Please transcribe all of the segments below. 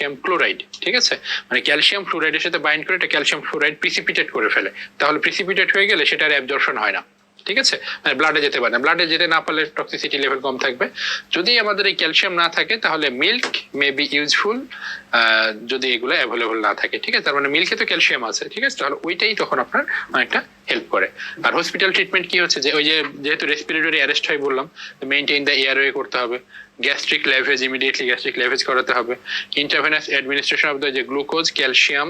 Calcium chloride, ঠিক আছে, মানে ক্যালসিয়াম ফ্লুরাইডের সাথে বাইন্ড করে এটা ক্যালসিয়াম ফ্লুরাইড প্রিসিপিটেট করে ফেলে, তাহলে প্রিসিপিটেট হয়ে গেলে সেটার অ্যাবজর্পশন হয় না, ঠিক আছে, মানে ব্লাডে যেতে পারে না, ব্লাডে যেতে না পারলে টক্সিসিটি লেভেল কম থাকবে। যদি আমাদের এই ক্যালসিয়াম না থাকে তাহলে মিল্ক মে বি ইউজফুল, যদি এগুলো অ্যাভেলেবল না থাকে, ঠিক আছে, তার মানে মিল্কে তো ক্যালসিয়াম আছে, ঠিক আছে, তাহলে ওইটাই তখন আপনার অনেকটা হেল্প করে। আর হসপিটাল ট্রিটমেন্ট কি হচ্ছে যে ওই যে যেহেতু রেসপিরেটরি অ্যারেস্ট হয় বললাম, মেইনটেইন দ্য এয়ারওয়ে করতে হবে, গ্যাস্ট্রিক লেভেজ ইমিডিয়েটলি গ্যাস্ট্রিক লেভেজ করাতে হবে, ইন্টারভেনাস অ্যাডমিনিস্ট্রেশন অফ দ্য যে glucose, calcium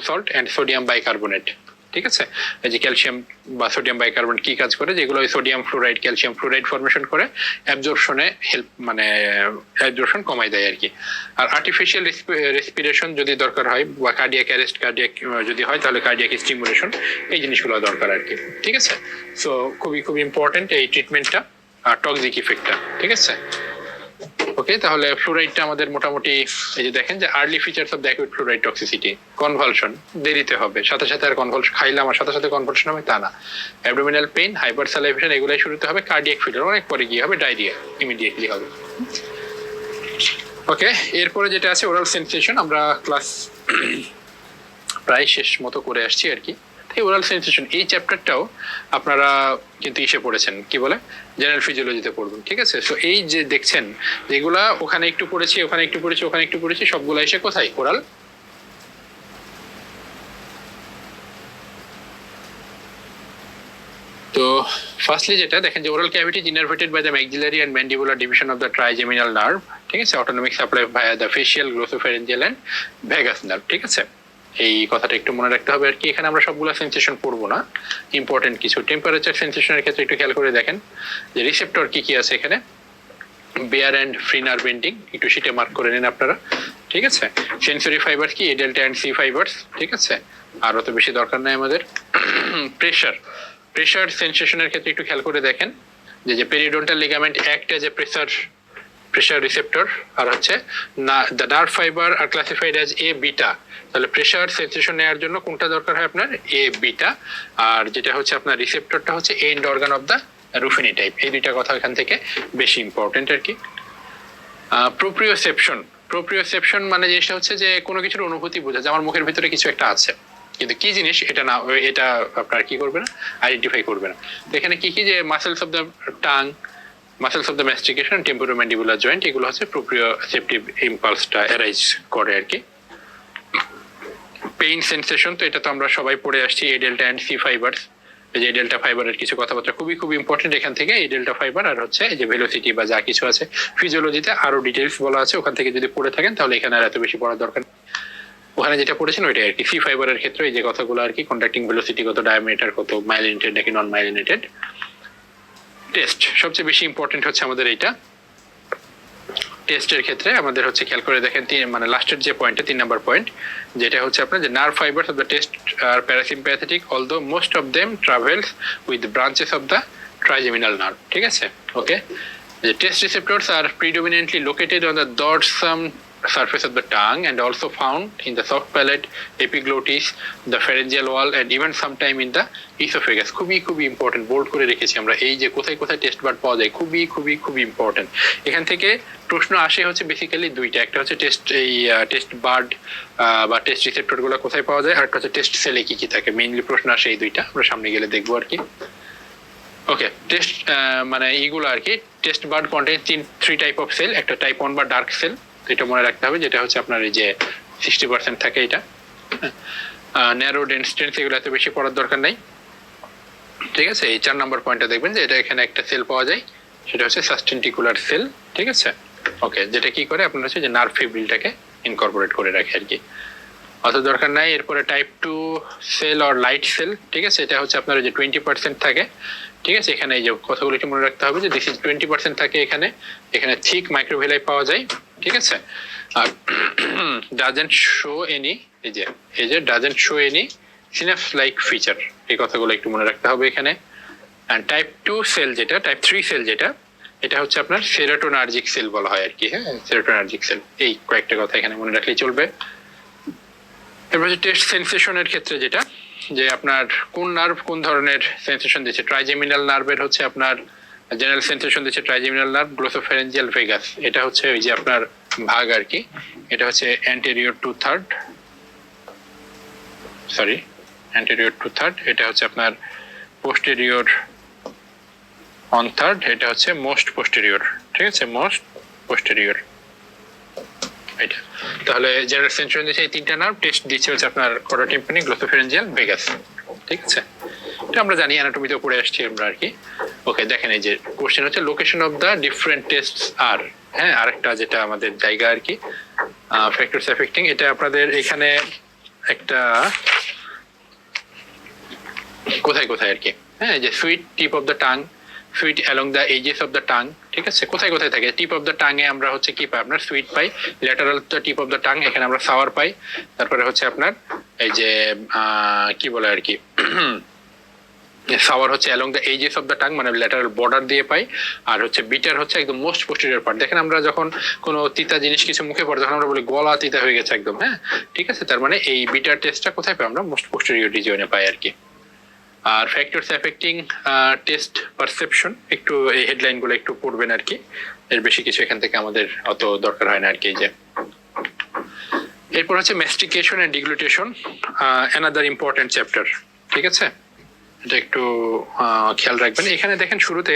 salt and sodium bicarbonate, ঠিক আছে, এই যে ক্যালসিয়াম বা সোডিয়াম বাইকার্বনেট কি কাজ করে, যেগুলো ওই sodium fluoride calcium fluoride formation করে অ্যাবজর্পশনে হেল্প, মানে অ্যাবজর্পশন কমাই দেয় আর কি। আর আর্টিফিশিয়াল রেসপিরেশন যদি দরকার হয় বা কার্ডিয়াক অ্যারেস্ট কার্ডিয়াক যদি হয় তাহলে কার্ডিয়াক স্টিমুলেশন, এই জিনিসগুলো দরকার আর কি, ঠিক আছে। সো খুবই খুবই ইম্পর্টেন্ট এই ট্রিটমেন্টটা আর টক্সিক ইফেক্টটা, ঠিক আছে। ওকে, তাহলে ফ্লুরাইডটা আমাদের মোটামুটি এই যে দেখেন যে early features of the acute fluoride toxicity, convulsion দেরিতে হবে, সাথে সাথে আর কনভালশন খাইলাম আর সাথে সাথে কনভালশন হবে তা না, অ্যাবডোমিনাল পেইন, হাইপার সালাইভেশন এগুলাই শুরুতে হবে, কার্ডিয়াক ফেলিয়ার অনেক পরে গিয়ে হবে, ডায়রিয়া ইমিডিয়েটলি হবে। ওকে, এরপরে যেটা আছে ওরাল সেন্সেশন, আমরা ক্লাস প্রায় শেষ মতো করে আসছি আর কি। ওরাল সেন্সেশন এই চ্যাপ্টারটাও আপনারা কিন্তু ইসে পড়েছেন, কি বলে জেনারেল ফিজিওলজিতে পড়বেন, ঠিক আছে। সো এই যে দেখছেন যেগুলা ওখানে একটু পড়েছি, ওখানে একটু পড়েছি, ওখানে একটু পড়েছি, সবগুলা এসে কোথায় ওরাল। তো ফার্স্টলি যেটা দেখেন যে oral cavity is innervated by the maxillary and mandibular division of the trigeminal nerve, ঠিক আছে, autonomic supply via the facial, glossopharyngeal and vagus nerve, ঠিক আছে। এই কথাটা একটু মনে রাখতে হবে আর কি। এখানে আমরা সবগুলো সেন্সেশন পড়বো না, ইম্পর্টেন্ট কিছু টেম্পারেচার সেন্সেশনের ক্ষেত্রে একটু খেয়াল করে দেখেন যে রিসেপ্টর কি কি আছে এখানে, bare and free nerve ending, একটু শিটে মার্ক করে নিন আপনারা, ঠিক আছে। সেন্সরি ফাইবার কি, A delta and C fibers, ঠিক আছে, আর অত বেশি দরকার নাই আমাদের। প্রেশার সেন্সেশনের ক্ষেত্রে একটু খেয়াল করে দেখেন যে periodontal ligament act as a pressure receptor, আর হচ্ছে the nerve fibre are classified as A beta, তাহলে প্রেশার সেন্সেশন নেওয়ার জন্য কোনটা দরকার হয় আপনার, এ বিটা, আর যেটা হচ্ছে আপনার রিসেপ্টরটা হচ্ছে end organ of the Ruffini type, এই দুইটা কথা এখান থেকে বেশি ইম্পর্টেন্ট আর কি। প্রোপ্রিওসেপশন মানে জিনিসটা হচ্ছে যে কোনো কিছুর অনুভূতি বোঝা, যে আমার মুখের ভিতরে কিছু একটা আছে, কিন্তু কি জিনিস এটা না, এটা আপনার কি করবে না, আইডেন্টিফাই করবে না। তো এখানে কি কি যে muscles of the tongue, muscles of the mastication, temporomandibular joint, এগুলো হচ্ছে প্রোপ্রিওসেপটিভ ইম্পালসটা অ্যারাইজ করে আর কি। পেইন সেন্সেশন, তো এটা তো আমরা সবাই পড়ে আসছি, A delta and C fibers, এই যে ডেল্টা ফাইবারের কিছু কথাবার্তা খুবই খুব ইম্পর্টেন্ট এখান থেকে, এই ডেল্টা ফাইবার আর হচ্ছে এই যে ভেলোসিটি বা যা কিছু আছে ফিজিওলজিতে আরো ডিটেলস বলা আছে, ওখান থেকে যদি পড়ে থাকেন তাহলে এখানে আর এত বেশি পড়ার দরকার নেই, ওখানে যেটা পড়েছেন ওইটাই আর কি। সি ফাইবারের ক্ষেত্রে এই যে কথাগুলো আর কি, কন্ডাক্টিং ভেলোসিটি কত, ডায়ামিটার কত, মাইলিনেটেড নাকি নন মাইলিনেটেড। টেস্ট সবচেয়ে বেশি ইম্পর্টেন্ট হচ্ছে আমাদের এইটা। টেস্টের ক্ষেত্রে আমাদের হচ্ছে খেয়াল করে দেখেন মানে লাস্টের যে পয়েন্টটা 3 নাম্বার পয়েন্ট, যেটা হচ্ছে আপনার যে nerve fibers of the taste আর parasympathetic, although most of them travels with branches of the trigeminal nerve, ঠিক আছে। ওকে, the test receptors are predominantly located on the dorsum surface of the tongue and also found in the soft palate, epiglottis, the pharyngeal wall and even sometime in the esophagus. খুবই খুবই important, bold করে রেখেছি আমরা এই যে কোথায় কোথায় test bird পাওয়া যায়, খুবই খুবই খুবই ইম্পর্টেন্ট। এখান থেকে প্রশ্ন আসে হচ্ছে বেসিক্যালি দুইটা, একটা হচ্ছে টেস্ট বার্ড বা টেস্ট রিসেপ্টর গুলো কোথায় পাওয়া যায়, আর একটা হচ্ছে টেস্ট সেলে কি কি থাকে, মেইনলি প্রশ্ন আসে এই দুইটা, আমরা সামনে গেলে দেখবো আর কি। ওকে, টেস্ট মানে এইগুলো আর কি, taste bud contain 3 type of cell, একটা টাইপ 1 বা ডার্ক সেল, এটা মনে রাখতে হবে, যেটা হচ্ছে আপনার এই যে 60% থাকে এটা। ন্যারো ডেন্স এগুলো এত বেশি পড়ার দরকার নাই, ঠিক আছে। এই 4 নম্বর পয়েন্টটা দেখবেন যে এটা এখানে একটা সেল পাওয়া যায়, সেটা হচ্ছে সাস্টেন্টিকুলার সেল, ঠিক আছে। ওকে, যেটা কি করে আপনার হচ্ছে যে নার্ভ ফিব্রিলটাকে ইনকর্পোরেট করে রাখে আর কি, অত দরকার নাই। এরপরে type 2 cell or light cell, ঠিক আছে, এটা হচ্ছে আপনার যে 20% থাকে, ঠিক আছে। এখানে এই যে কথাগুলো একটু মনে রাখতে হবে যে দিস ইজ 20% থাকে এখানে, এখানে থিক মাইক্রোভিলাই পাওয়া যায়, ঠিক আছে। আর ডাজেন্ট শো এনি, এই যে doesn't show any synapse like feature, এই কথাগুলো একটু মনে রাখতে হবে এখানে। অ্যান্ড টাইপ 2 সেল যেটা, টাইপ 3 সেল যেটা, এটা হচ্ছে আপনার সেরোটোনার্জিক সেল বলা হয় আর কি, হ্যাঁ, সেরোটোনার্জিক সেল, এই কয়েকটা কথা এখানে মনে রাখলেই চলবে। এরপর হচ্ছে টেস্ট সেন্সেশনের ক্ষেত্রে যেটা, যে আপনার কোন নার্ভ কোন ধরনের সেন্সেশন দিচ্ছে, ট্রাইজেমিনাল নার্ভের হচ্ছে আপনার জেনারেল সেন্সেশন দিচ্ছে ট্রাইজেমিনাল নার্ভ, গ্লোসোফ্যারিঞ্জিয়াল ভেগাস, এটা হচ্ছে ওই যে আপনার ভাগ আর কি, এটা হচ্ছে anterior two third, sorry anterior two third, এটা হচ্ছে আপনার পোস্টেরিয়র অন থার্ড, এটা হচ্ছে মোস্ট পোস্টেরিয়র, ঠিক আছে, মোস্ট পোস্টেরিয়র এটা। তাহলে জেনারেল সেন্ট্রাল দিচ্ছে এই তিনটা নার্ভ, টেস্ট দিচ্ছে হচ্ছে আপনার কর্ডা টিম্পানি, গ্লোসোফেরেঞ্জিয়াল, ভেগাস, ঠিক আছে। এটা আমরা জানি, অ্যানাটমিতে পড়ে আসছি আমরা আর কি। ওকে, দেখেন এই যে কোশ্চেন হচ্ছে location of the different tests আর, হ্যাঁ আরেকটা যেটা আমাদের জায়গা আর কি, ফ্যাক্টরস এফেক্টিং, এটা আপনাদের এখানে একটা কোথায় কোথায় আর কি, হ্যাঁ যে sweet tip of the tongue, sweet along the edges of the tongue, ঠিক আছে, কোথায় কোথায় থাকে, টিপ অফ দ্য টাং এ আমরা হচ্ছে কি পাই আপনার সুইট পাই, lateral the tip of the tongue এখানে আমরা সাওয়ার পাই, তারপরে হচ্ছে আপনার এই যে কি বলে আর কি সাওয়ার হচ্ছে along the edges of the tongue মানে ল্যাটারাল বর্ডার দিয়ে পাই, আর হচ্ছে বিটার হচ্ছে একদম মোস্ট পোস্টেরিয়র পার্ট। দেখেন আমরা যখন কোনো তিতা জিনিস কিছু মুখে পড়ে তখন আমরা বলি গলা তিতা হয়ে গেছে একদম, হ্যাঁ ঠিক আছে, তার মানে এই বিটার টেস্টটা কোথায় পাই আমরা, মোস্ট পোস্টেরিয়র রিজিয়নে পাই আর কি। আর ফ্যাক্টরস এফেক্টিং টেস্ট পারসেপশন, একটু এই হেডলাইন গুলো একটু পড়বেন আর কি, এর বেশি কিছু এখান থেকে আমাদের অত দরকার হয় না আর কি। যে এরপর হচ্ছে mastication and deglutition, another important chapter, ঠিক আছে, এটা একটু খেয়াল রাখবেন। এখানে দেখেন শুরুতে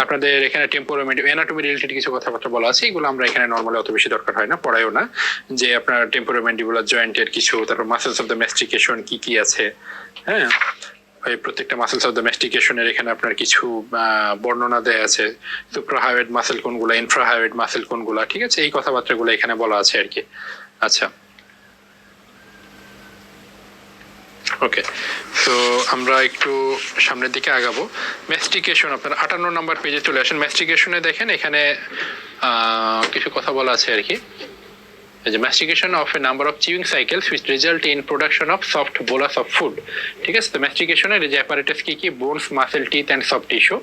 আপনাদের এখানে টেম্পোরামেন্ট অ্যানাটমি রিলেটেড কিছু কথাবার্তা বলা আছে, এগুলো আমরা এখানে নর্মালি অত বেশি দরকার হয় না, পড়ায়ও না, যে আপনার টেম্পোরামেন্ডিবুলার জয়েন্টের কিছু, তারপর মাসেলস অফ দ্য ম্যাস্টিকেশন কি কি আছে, হ্যাঁ এই প্রত্যেকটা মাসেলস অফ দ্য ম্যাস্টিকেশনের এখানে আপনার কিছু বর্ণনা দেয়া আছে, সুপ্রাহাইয়েড মাসেল কোনগুলা, ইনফ্রাহাইয়েড মাসেল কোনগুলা, ঠিক আছে, এই কথাবার্তাগুলো এখানে বলা আছে আর কি। আচ্ছা ওকে, তো আমরা একটু সামনের দিকে আগাবো। ম্যাস্টিকেশন আপনার 58 নম্বর পেজে চলে আসেন। ম্যাস্টিকেশনে দেখেন এখানে কিছু কথা বলা আছে আর কি, যে mastication of a number of chewing cycles which result in production of soft bolus of food, ঠিক আছে। তো mastication এর যে apparatus কি কি, bones, muscle, teeth and soft tissue,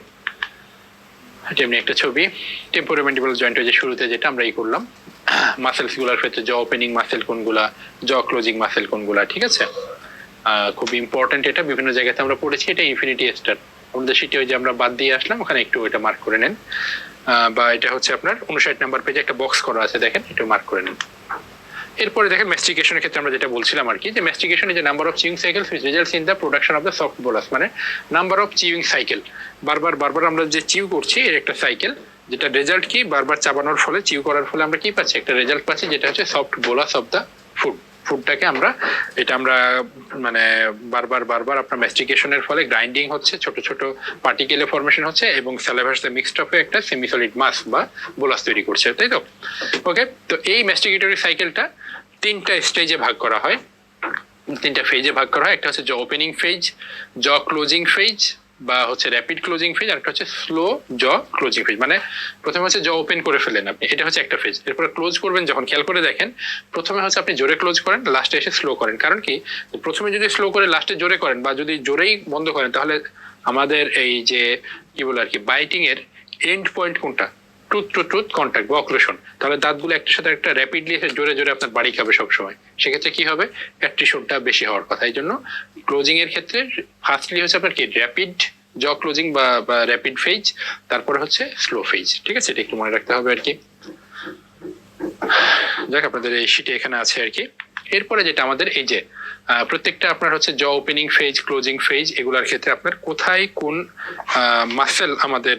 যেমনি একটা ছবি, টেম্পোরামেন্ডিবুলার জয়েন্ট যে শুরুতে যেটা আমরা এই করলাম, মাসেলস গুলার ক্ষেত্রে জ ওপেনিং মাসেল কোনগুলা, জ ক্লোজিং মাসেল কোনগুলা, ঠিক আছে, খুব ইম্পর্টেন্ট, এটা বিভিন্ন জায়গাতে আমরা পড়েছি, এটা ইনফিনিটি স্টার আমাদের শিটে ওই যে আমরা বাদ দিয়ে আসলাম, ওখানে একটু এটা মার্ক করে নেন, বা এটা হচ্ছে আপনার 59 নম্বর পেজে একটা বক্স করা আছে, দেখেন একটু মার্ক করে নেন। এরপরে দেখেন ম্যাস্টিকেশনের ক্ষেত্রে আমরা যেটা বলছিলাম আর কি, যে mastication is number of chewing cycles which results in the production of the soft bolus, মানে নাম্বার অফ চিউইং সাইকেল, বারবার বারবার আমরা যে চিউ করছি এর একটা সাইকেল, যেটা রেজাল্ট কি, বারবার চাবানোর ফলে চিউ করার ফলে আমরা কি পাচ্ছি, একটা রেজাল্ট পাচ্ছি, যেটা হচ্ছে soft bolus of the food. ফুডটাকে আমরা এটা আমরা মানে বারবার বারবার আপনার ম্যাস্টিকেশনের ফলে গ্রাইন্ডিং হচ্ছে, ছোট ছোট পার্টিকেলে ফরমেশন হচ্ছে এবং স্যালাইভার সাথে মিক্সড আপ হয়ে একটা সেমি সলিড মাস বা বোলাস তৈরি করছে, তাই তো। ওকে, তো এই ম্যাস্টিকেটরি সাইকেলটা তিনটা স্টেজে ভাগ করা হয়, তিনটা ফেজে ভাগ করা হয়। একটা হচ্ছে জ ওপেনিং ফেজ, জ ক্লোজিং ফেজ বা হচ্ছে র্যাপিড ক্লোজিং ফেজ, আর একটা হচ্ছে স্লো জ ক্লোজিং ফেজ। মানে প্রথমে হচ্ছে জ ওপেন করে ফেলেন আপনি, এটা হচ্ছে একটা ফেজ। এরপরে ক্লোজ করবেন যখন, খেয়াল করে দেখেন প্রথমে হচ্ছে আপনি জোরে ক্লোজ করেন, লাস্টে এসে স্লো করেন। কারণ কি, প্রথমে যদি স্লো করে লাস্টে জোরে করেন বা যদি জোরেই বন্ধ করেন, তাহলে আমাদের এই যে কি বলে আর কি বাইটিং এর এন্ড পয়েন্ট কোনটা, টুথ টু টুথ কন্ট্যাক্ট বা অক্লুশন, তাহলে দাঁতগুলো একটার সাথে একটা র্যাপিডলি এসে জোরে জোরে আপনার বাড়ি খাবে সবসময়, সেক্ষেত্রে কি হবে, অ্যাট্রিশনটা বেশি হওয়ার কথা। এই জন্য ক্লোজিং এর ক্ষেত্রে ফার্স্টলি হচ্ছে আপনার কি র্যাপিড জ ক্লোজিং বা র্যাপিড ফেজ, তারপরে হচ্ছে স্লো ফেজ, ঠিক আছে, এটা একটু মনে রাখতে হবে আর কি। যাক, আপনাদের এই শিটে এখানে আছে আর কি। এরপরে যেটা আমাদের এই যে প্রত্যেকটা আপনার হচ্ছে জ ওপেনিং ফেজ, ক্লোজিং ফেজ, এগুলার ক্ষেত্রে আপনার কোথায় কোন মাসেল আমাদের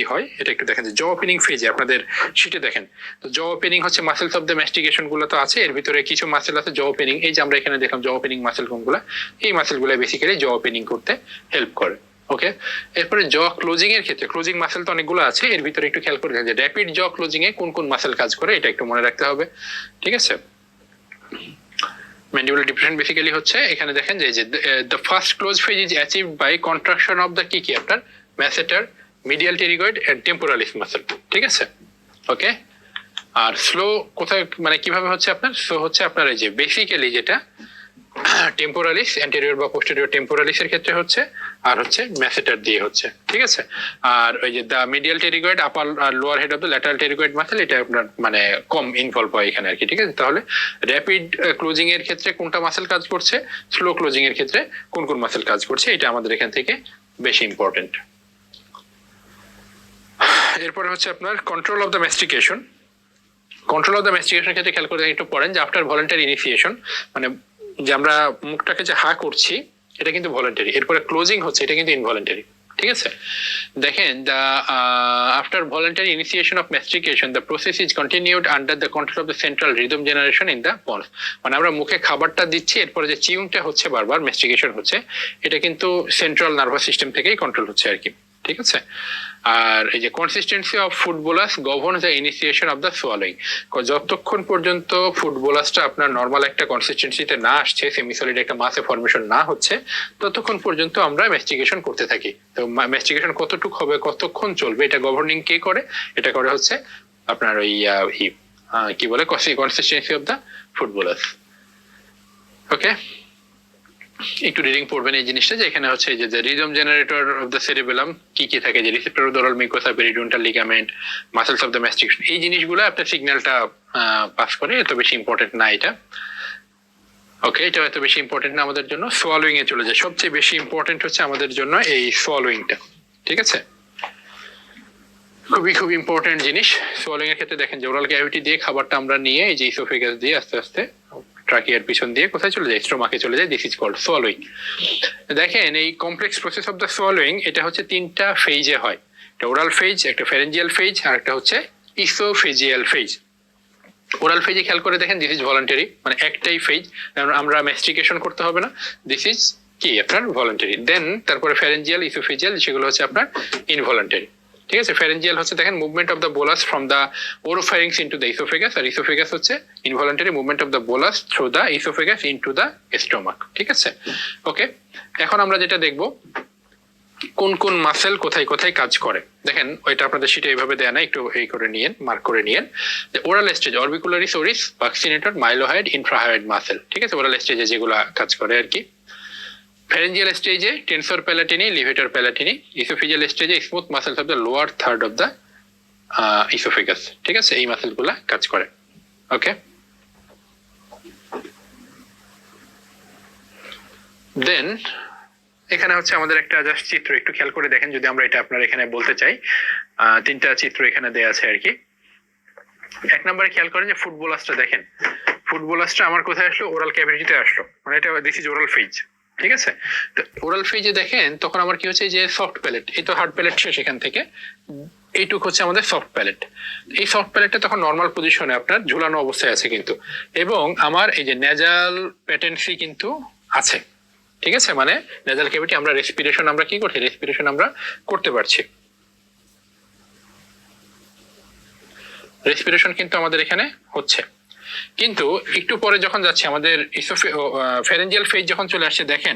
হয়, এটা একটু দেখেন। যে জ ওপেনিং ফেজে আপনাদের শিটে দেখেন, তো জ ওপেনিং হচ্ছে মাসেলস অফ দ্য ম্যাস্টিকেশন গুলো তো আছে, এর ভিতরে কিছু মাসেল আছে জ ওপেনিং, এই যে আমরা এখানে দেখলাম জ ওপেনিং মাসেল কোনগুলা, এই মাসেল গুলা বেসিক্যালি জ ওপেনিং করতে হেল্প করে। ওকে, এরপরে জ ক্লোজিং এর ক্ষেত্রে ক্লোজিং মাসেল তো অনেকগুলো আছে, এর ভিতরে একটু খেয়াল করে যে র্যাপিড জ ক্লোজিং এ কোন কোন মাসেল কাজ করে, এটা একটু মনে রাখতে হবে, ঠিক আছে। ম্যান্ডিবুলার ডিপ্রেশন বেসিক্যালি হচ্ছে এখানে দেখেন যে the first close phase is achieved by contraction of the কি আপনার masseter, medial pterygoid and temporalis muscle, ঠিক আছে। ওকে, আর স্লো কোথায় মানে কিভাবে হচ্ছে আপনার স্লো হচ্ছে আপনার এই যে বেসিক্যালি যেটা টেম্পোরালিস অ্যান্টেরিয়র বা পোস্টেরিয়র টেম্পোরালিসের ক্ষেত্রে হচ্ছে, আর হচ্ছে ম্যাসেটার দিয়ে হচ্ছে, ঠিক আছে। আর ওই যে দা মিডিয়াল টেরিগয়েড, আপার আর lower head of the lateral pterygoid muscle, এটা আপনার মানে কম ইনভলভ হয় এখানে আর কি, ঠিক আছে। তাহলে র্যাপিড ক্লোজিং এর ক্ষেত্রে কোনটা মাসেল কাজ করছে, স্লো ক্লোজিং এর ক্ষেত্রে কোন কোন মাসেল কাজ করছে, এটা আমাদের এখান থেকে বেশি ইম্পর্টেন্ট। এরপরে হচ্ছে আপনার control of the mastication. Control of the mastication ক্ষেত্রে খেয়াল করে একটু পড়েন যে আফটার ভলান্টারি ইনিশিয়েশন, মানে যে আমরা মুখটাকে যে হা করছি এটা কিন্তু ভলান্টারি, এরপরে ক্লোজিং হচ্ছে এটা কিন্তু ইনভলান্টারি। ঠিক আছে, দেখেন the after voluntary initiation of mastication the process is continued under the control of the central rhythm generation in the ponds. মানে আমরা মুখে খাবারটা দিচ্ছি, এরপরে যে চিউংটা হচ্ছে বারবার ম্যাস্টিকেশন হচ্ছে, এটা কিন্তু সেন্ট্রাল নার্ভাস সিস্টেম থেকেই কন্ট্রোল হচ্ছে আর কি। ঠিক আছে, আর এই যে consistency of food bolus governs the initiation of the swallowing. যতক্ষণ পর্যন্ত ফুড বোলাসটা আপনার নর্মাল একটা কনসিস্টেন্সিতে না আসছে, সেমিসলিড একটা মাসে ফর্মেশন না হচ্ছে, ততক্ষণ পর্যন্ত আমরা ম্যাস্টিকেশন করতে থাকি। তো ম্যাস্টিকেশন কতটুকু হবে, কতক্ষণ চলবে, এটা গভর্নিং কে করে? এটা করে হচ্ছে আপনার ওই কি বলে consistency of the food bolus. Okay, একটু রিডিং পড়বেন এই জিনিসটা, যে এখানে হচ্ছে যে rhythm generator of the cerebellum কি কি থাকে, যে receptor of the oral mucosa, periodontal ligament, muscles of the mastication, এই জিনিসগুলো আপনার সিগন্যালটা পাস করে। এত বেশি ইম্পর্টেন্ট না এটা। ওকে, এটা এত বেশি ইম্পর্টেন্ট না আমাদের জন্য। সোয়ালোইং এ চলে যায়, সবচেয়ে বেশি ইম্পর্টেন্ট হচ্ছে আমাদের জন্য এই সোয়ালোইংটা। ঠিক আছে, খুবই খুব ইম্পর্টেন্ট জিনিস। সোয়ালোইং এর ক্ষেত্রে দেখেন যে ওরাল ক্যাভিটি দিয়ে খাবারটা আমরা নিয়ে এই যে ইসোফেগাস দিয়ে আস্তে আস্তে ট্রাকিয়ার পিছন দিয়ে কোথায় চলে যায়, স্টোমাকে চলে যায়। This is called swallowing. দেখেন এই complex process of the swallowing, এটা হচ্ছে তিনটা ফেজে হয়। একটা ওরাল ফেজ, একটা ফ্যারেঞ্জিয়াল ফেজ, আর একটা হচ্ছে ইসোফেজিয়াল ফেজ। ওরাল ফেজে খেয়াল করে দেখেন দিস ইজ ভলান্টারি, মানে একটাই ফেজ, কারণ আমরা ম্যাস্টিকেশন করতে হবে না। দিস ইজ কি আপনার ভলান্টারি। দেন তারপরে ফ্যারেঞ্জিয়াল, ইসোফেজিয়াল, সেগুলো হচ্ছে আপনার ইনভলান্টারি। ঠিক আছে, ফ্যারেঞ্জিয়াল হচ্ছে দেখেন movement of the bolus from the oropharynx into the oesophagus, আর ইসোফেগাস হচ্ছে involuntary movement of the bolus through the oesophagus into the stomach. ঠিক আছে, ওকে, এখন আমরা যেটা দেখবো কোন কোন মাসেল কোথায় কোথায় কাজ করে। দেখেন ওইটা আপনাদের সেটা এইভাবে দেয়া না, একটু এই করে নিয়েন, মার্ক করে নিয়েন। Oral stage orbicularis, oris, buccinator, mylohyoid, infrahyoid muscle. ঠিক আছে, ওরাল স্টেজে যেগুলা কাজ করে আর কি। ফ্যারেঞ্জিয়াল স্টেজে টেনসর প্যালাটিনি, লিভেটর প্যালাটিনি। ইসোফেজিয়াল স্টেজে smooth muscles of the lower third of the oesophagus. ঠিক আছে, এই মাসেল গুলা কাজ করে। ওকে, দেন এখানে হচ্ছে আমাদের একটা জাস্ট চিত্র একটু খেয়াল করে দেখেন, যদি আমরা এটা আপনার এখানে বলতে চাই। তিনটা চিত্র এখানে দেয়া আছে আর কি। এক নম্বরে খেয়াল করেন যে ফুটবলাসটা দেখেন, ফুটবলাসটা আমার কোথায় আসলো, ওরাল ক্যাভিটিতে আসলো, মানে এটা দিস ইজ ওরাল ফেজ। ঠিক আছে, তো ওরাল ফেজে দেখেন তখন আমার কি হচ্ছে, যে সফট প্যালেট, এই তো হার্ড প্যালেট শেষ, এখান থেকে এইটুক হচ্ছে আমাদের সফট প্যালেট। এই সফট প্যালেটটা তখন নর্মাল পজিশনে আপনার ঝুলানো অবস্থায় আছে কিন্তু, এবং আমার এই যে নেজাল প্যাটেন্সি কিন্তু আছে। ঠিক আছে, মানে নেজাল ক্যাভিটি আমরা রেসপিরেশন আমরা কি করছি, রেসপিরেশন আমরা করতে পারছি। রেসপিরেশন কিন্তু আমাদের এখানে হচ্ছে, কিন্তু একটু পরে যখন যাচ্ছে আমাদের ফ্যারেঞ্জিয়াল ফেজ যখন চলে আসছে, দেখেন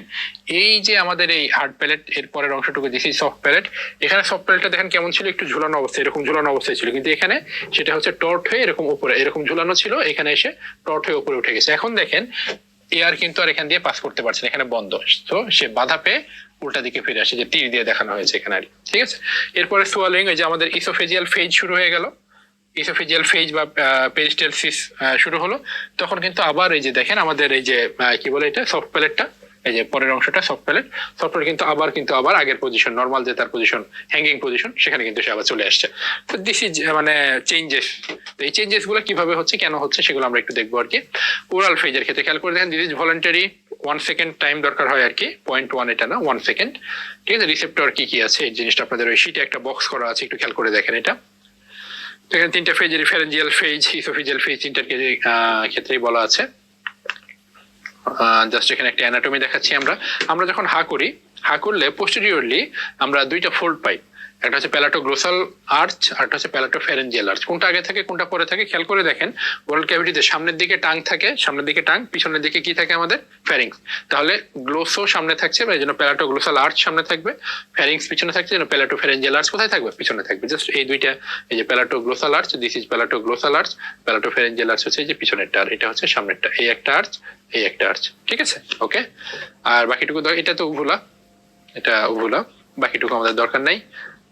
এই যে আমাদের এই হার্ড প্যালেট এর পরের অংশটুকু দিছি সফট প্যালেট, এখানে সফট প্যালেটটা দেখেন কেমন ছিল, একটু ঝুলানো অবস্থায়, এরকম ঝুলানো অবস্থায় ছিল, কিন্তু এখানে সেটা হচ্ছে টর্ট হয়ে এরকম উপরে এরকম ঝুলানো ছিল, এখানে এসে টর্ট হয়ে উপরে উঠে গেছে। এখন দেখেন এয়ার কিন্তু আর এখান দিয়ে পাস করতে পারছে না, এখানে বন্ধ। তো সে বাধা পেয়ে উল্টা দিকে ফিরে আসে, যে তীর দিয়ে দেখানো হয়েছে এখানে আর। ঠিক আছে, এরপরে সোয়ালোইং, এই যে আমাদের ইসোফেজিয়াল ফেজ শুরু হয়ে গেল, ইসোফেজিয়াল ফেজ বা পেরিস্টালসিস শুরু হলো। তখন কিন্তু আবার এই যে দেখেন আমাদের এই যে কি বলে এটা সফট প্যালেটটা, এই যে পরের অংশটা সফট প্যালেট, সফট প্যালেট কিন্তু আবার আগের পজিশন, নর্মাল যে তার পজিশন, হ্যাঙ্গিং পজিশন, সেখানে কিন্তু সে আবার চলে আসছে। তো দিস ইজ মানে চেঞ্জেস। তো এই চেঞ্জেস গুলো কিভাবে হচ্ছে, কেন হচ্ছে, সেগুলো আমরা একটু দেখবো আর কি। ওরাল ফেজের ক্ষেত্রে খেয়াল করে দেখেন this is voluntary, 1 second time দরকার হয় আর কি, 0.1 এটা না, 1 সেকেন্ড। ঠিক আছে, রিসেপ্টর কি কি আছে এই জিনিসটা আপনাদের ওই শিটে একটা বক্স করা আছে, একটু খেয়াল করে দেখেন এটা। এখানে তিনটা phase, pharyngeal phase, oesophageal phase, তিনটার ক্ষেত্রেই বলা আছে। জাস্ট এখানে একটা অ্যানাটমি দেখাচ্ছি। আমরা যখন হা করি, হা করলে পোস্টেরিয়রলি আমরা দুইটা ফোল্ড পাই, একটা হচ্ছে প্যালাটোগ্লোসাল আর্চ, আর একটা হচ্ছে প্যালাটোফ্যারেঞ্জিয়াল আর্চ। কোনটা আগে থাকে কোনটা পরে থাকে খেয়াল করে দেখেন। ওরাল ক্যাভিটিতে সামনের দিকে টাং থাকে, সামনের দিকে টাং, পিছনের দিকে কি থাকে আমাদের, ফ্যারিংস। তাহলে গ্লোসো সামনে থাকছে, এই জন্য প্যালাটোগ্লোসাল আর্চ সামনে থাকবে, ফ্যারিংস পিছনে থাকছে, যেন প্যালাটোফ্যারেঞ্জিয়াল আর্চ কোথায় থাকবে, পিছনে থাকবে। জাস্ট এই দুইটা, এই যে palatoglossal arch, this is palatoglossal arch, palatopharyngeal arch হচ্ছে এই যে পিছনেরটা, আর এটা হচ্ছে সামনেরটা। এই একটা আর্চ, এই একটা আর্চ। ঠিক আছে, ওকে। আর বাকিটুকু এটা তো উভুলা, এটা উভুলা, বাকিটুকু আমাদের দরকার নাই।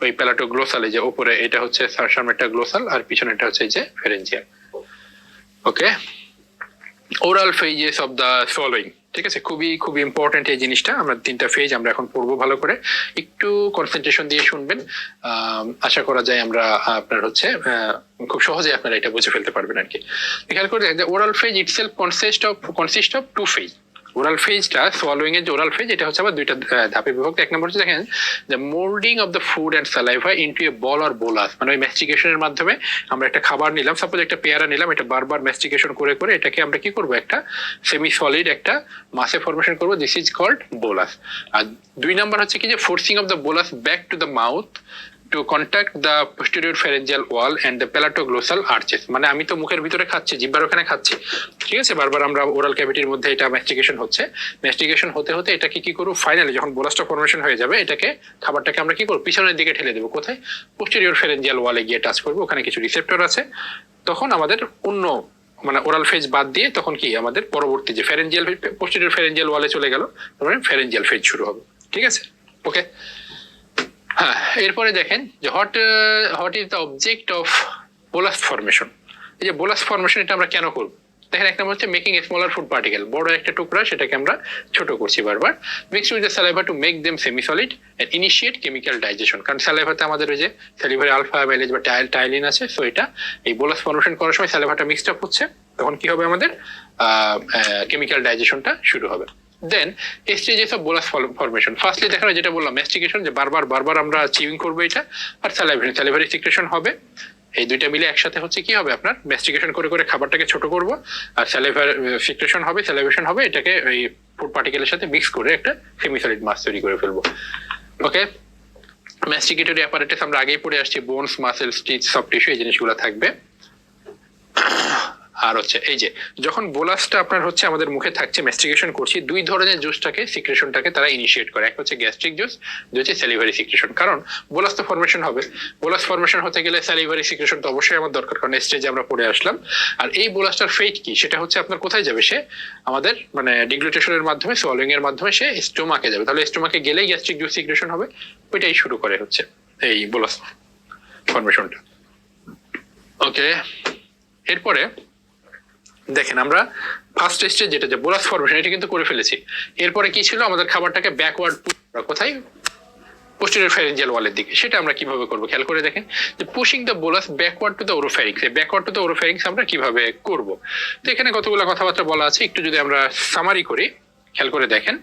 ওই প্যালাটোগ্লোসাল, এই যে উপরে এটা হচ্ছে সামনেরটা গ্লোসাল, আর পিছনেরটা হচ্ছে এই যে pharyngeal. Okay, oral phases of the swallowing. ঠিক আছে, খুবই খুবই ইম্পর্টেন্ট এই জিনিসটা। আমরা 3টা ফেজ আমরা এখন পড়বো ভালো করে, একটু কনসেন্ট্রেশন দিয়ে শুনবেন। আশা করা যায় আমরা আপনার হচ্ছে খুব সহজে আপনারা এটা বুঝে ফেলতে পারবেন আর কি। খেয়াল করে দেখেন যে oral phase itself consist of 2 phase. Oral ফেজটা সোয়ালোইং এর যে ওরাল ফেজ এটা হচ্ছে আবার 2টা ধাপে বিভক্ত। এক নম্বর হচ্ছে দেখেন যে moulding of the food and saliva into a ball or bolus, মানে ওই ম্যাস্টিকেশনের মাধ্যমে আমরা একটা খাবার নিলাম, সাপোজ একটা পেয়ারা নিলাম, এটা বারবার ম্যাস্টিকেশন করে করে এটাকে আমরা কি করব, একটা সেমি সলিড একটা মাসে ফরমেশন করব, দিস ইজ কল্ড বোলাস। আর 2 নাম্বার হচ্ছে কি যে forcing of the bolus back to the mouth to contact the posterior pharyngeal wall and the palatoglossal arches, মানে আমি তো মুখের ভিতরে খাচ্ছি, জিহ্বার ওখানে খাচ্ছি, ঠিক আছে, বারবার আমরা ওরাল ক্যাভিটির মধ্যে এটা ম্যাস্টিকেশন হচ্ছে, ম্যাস্টিকেশন হতে হতে এটাকে কি করব, ফাইনালি যখন বোলাসটা ফরমেশন হয়ে যাবে এটাকে খাবারটাকে আমরা কি করব, পিছনের দিকে ঠেলে দেবো। কোথায়? পোস্টেরিয়র ফ্যারেঞ্জিয়াল ওয়ালে গিয়ে টাচ করবো, ওখানে কিছু রিসেপ্টর আছে। তখন আমাদের অন্য মানে ওরাল ফেজ বাদ দিয়ে তখন কি আমাদের পরবর্তী যে ফ্যারেঞ্জিয়াল পোস্টেরিয়র ফ্যারেঞ্জিয়াল ওয়ালে চলে গেল, তারপরে ফ্যারেঞ্জিয়াল ফেজ শুরু হবে। ঠিক আছে, ওকে। হ্যাঁ, এরপরে দেখেন যে what is the object of bolus formation. এই যে বোলাস ফরমেশন এটা আমরা কেন করব, দেখেন এক নম্বর হচ্ছে making a smaller food particle, বড় একটা টুকরা সেটাকে আমরা ছোট করছি বারবার, mix with the saliva to make them semi solid and initiate chemical digestion. কারণ সালাইভাতে আমাদের ওই যে সালিভারি আলফা অ্যামাইলেজ বা টাইলিন আছে, সো এটা এই বোলাস ফরমেশন করার সময় সালাইভাটা মিক্সড আপ হচ্ছে, তখন কি হবে আমাদের কেমিক্যাল ডাইজেশনটা শুরু হবে। Then stages of bolus formation, firstly দেখা যেটা বললাম ম্যাস্টিকেশন, যে বারবার আমরা চিউইং করবো এটা, আর সালাইভারি সিক্রেশন হবে। এই 2টা মিলে একসাথে হচ্ছে কি হবে, আপনার ম্যাস্টিকেশন করে করে খাবারটাকে ছোট করব, আর সালাইভার সিক্রেশন হবে, সালাইভেশন হবে, এটাকে এই ফুড পার্টিকেলের সাথে মিক্স করে একটা সেমিসলিড মাস তৈরি করে ফেলবো। ওকে, ম্যাস্টিকেটরি অ্যাপারেটাস আমরা আগেই পড়ে আসছি, bones, muscle, stitch, soft tissue, এই জিনিসগুলো থাকবে। আর হচ্ছে এই যে যখন বোলাসটা আপনার হচ্ছে আমাদের মুখে থাকছে, ম্যাস্টিকেশন করছি, 2 ধরনের জুসটাকে সিক্রেশনটাকে তারা ইনিশিয়েট করে, এক হচ্ছে গ্যাস্ট্রিক জুস, দুই হচ্ছে স্যালিভারি সিক্রেশন। কারণ বোলাস তো ফরমেশন হবে, বোলাস ফরমেশন হতে গেলে স্যালিভারি সিক্রেশন তো অবশ্যই আমার দরকার, কারণ স্টেজে আমরা পড়ে আসলাম। আর এই বোলাসটার ফেট কি, সেটা হচ্ছে আপনার কোথায় যাবে, সে আমাদের মানে ডিগ্লুটেশনের মাধ্যমে, সোয়ালোইং এর মাধ্যমে সে স্টোমাকে যাবে, তাহলে স্টোমাকে গেলেই গ্যাস্ট্রিক জুস সিক্রেশন হবে, ওইটাই শুরু করে হচ্ছে এই বোলাস ফরমেশনটা। ওকে, এরপরে দেখেন আমরা ফার্স্ট স্টেজ যেটা যে বোলাস ফরমেশন, এটা কিন্তু করে ফেলেছি। এরপরে কি ছিল, আমাদের খাবারটাকে ব্যাকওয়ার্ড কোথায়, পোস্টেরিয়র ফ্যারেঞ্জিয়াল ওয়ালের দিকে, সেটা আমরা কিভাবে করব খেয়াল করে দেখেন যে pushing the bolus backward to the oropharynx, backward to the oropharynx আমরা কিভাবে করব। তো এখানে কতগুলো কথাবার্তা বলা আছে, একটু যদি আমরা সামারি করি, খেয়াল করে দেখেন।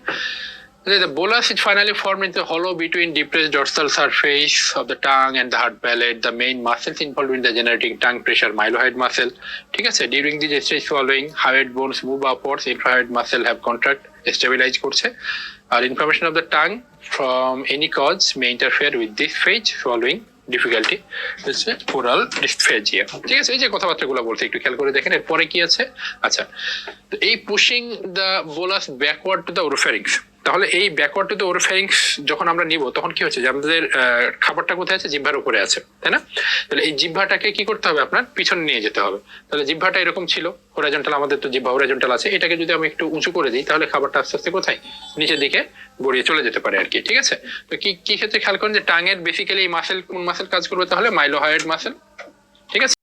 The bolus is finally formed in the hollow between depressed dorsal surface of the tongue and the hard palate. The main muscles involved in the generating tongue pressure, mylohyoid muscle. ঠিক আছে, during the stage swallowing, hyoid bones move upwards, infrahyoid muscle have contract, stabilize করছে। আর inflammation of the tongue from any cause may interfere with this phase, swallowing difficulty, হচ্ছে oral dysphagia। ঠিক আছে, এই যে কথাবার্তাগুলো বলতে একটু খেয়াল করে দেখেন। এরপরে কি আছে, আচ্ছা, তো এই pushing the bolus backward to the oropharynx, তাহলে এই ব্যাকওয়ার্ড টু দ্য ওরোফ্যারিংস যখন আমরা নিব, তখন কি হচ্ছে যে আমাদের খাবারটা কোথায় আছে, জিহ্বার উপরে আছে, তাই না? তাহলে এই জিহ্বাটাকে কি করতে হবে, আপনার পিছনে নিয়ে যেতে হবে। তাহলে জিহ্বাটা এরকম ছিল হরাইজন্টাল, আমাদের তো জিহ্বা হরাইজন্টাল আছে, এটাকে যদি আমি একটু উঁচু করে দিই, তাহলে খাবারটা আস্তে আস্তে কোথায়, নিচের দিকে গড়িয়ে চলে যেতে পারে আর কি। ঠিক আছে, তো কি ক্ষেত্রে খেয়াল করেন যে টাঙের বেসিক্যালি এই মাসেল, কোন মাসেল কাজ করবে, তাহলে মাইলোহয়েড মাসেল। ঠিক আছে।